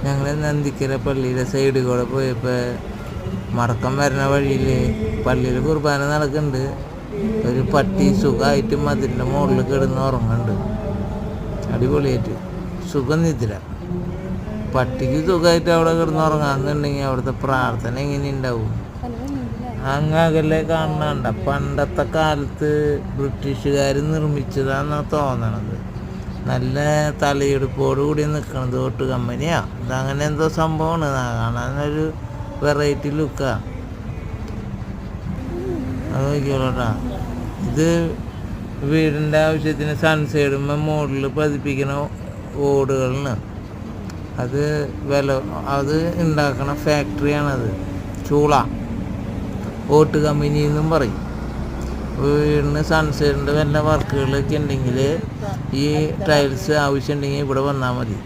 ഞങ്ങൾ നന്ദിക്കര പള്ളിയുടെ സൈഡിൽ കൂടെ പോയപ്പോൾ മടക്കം വരുന്ന വഴിയിൽ പള്ളിയിൽ കുർബാന നടക്കുന്നുണ്ട്. ഒരു പട്ടി സുഖമായിട്ട് മതിലിൻ്റെ മുകളിൽ കിടന്ന് ഉറങ്ങുന്നുണ്ട്. അടിപൊളിയായിട്ട് സുഖം നിദ്ര. പട്ടിക്ക് സുഖമായിട്ട് അവിടെ കിടന്ന് ഉറങ്ങാന്നുണ്ടെങ്കിൽ അവിടുത്തെ പ്രാർത്ഥന എങ്ങനെ ഉണ്ടാവും? അങ്ങകലെ കാണണ്ട. പണ്ടത്തെ കാലത്ത് ബ്രിട്ടീഷുകാർ നിർമ്മിച്ചതാണെന്നാണ് തോന്നണത്. നല്ല തലയെടുപ്പോട് കൂടി നിൽക്കണത് തൊട്ട് കമ്പനിയാ. ഇതങ്ങനെ എന്തോ സംഭവമാണ്. കാണാനൊരു വെറൈറ്റി ലുക്കാണ്. അത് നോക്കിയോളൂട്ടാ. ഇത് വീടിൻ്റെ ആവശ്യത്തിന് സൺസൈഡുമ്പോൾ മുകളിൽ പതിപ്പിക്കുന്ന ഓടുകളിന് അത് ഉണ്ടാക്കണ ഫാക്ടറിയാണത്. ചൂള ഓട്ട് കമ്പനി എന്നും പറയും. വീടിന് സൺസൈഡിൻ്റെ വല്ല വർക്കുകളൊക്കെ ഉണ്ടെങ്കിൽ ഈ ടൈൽസ് ആവശ്യമുണ്ടെങ്കിൽ ഇവിടെ വന്നാൽ മതി.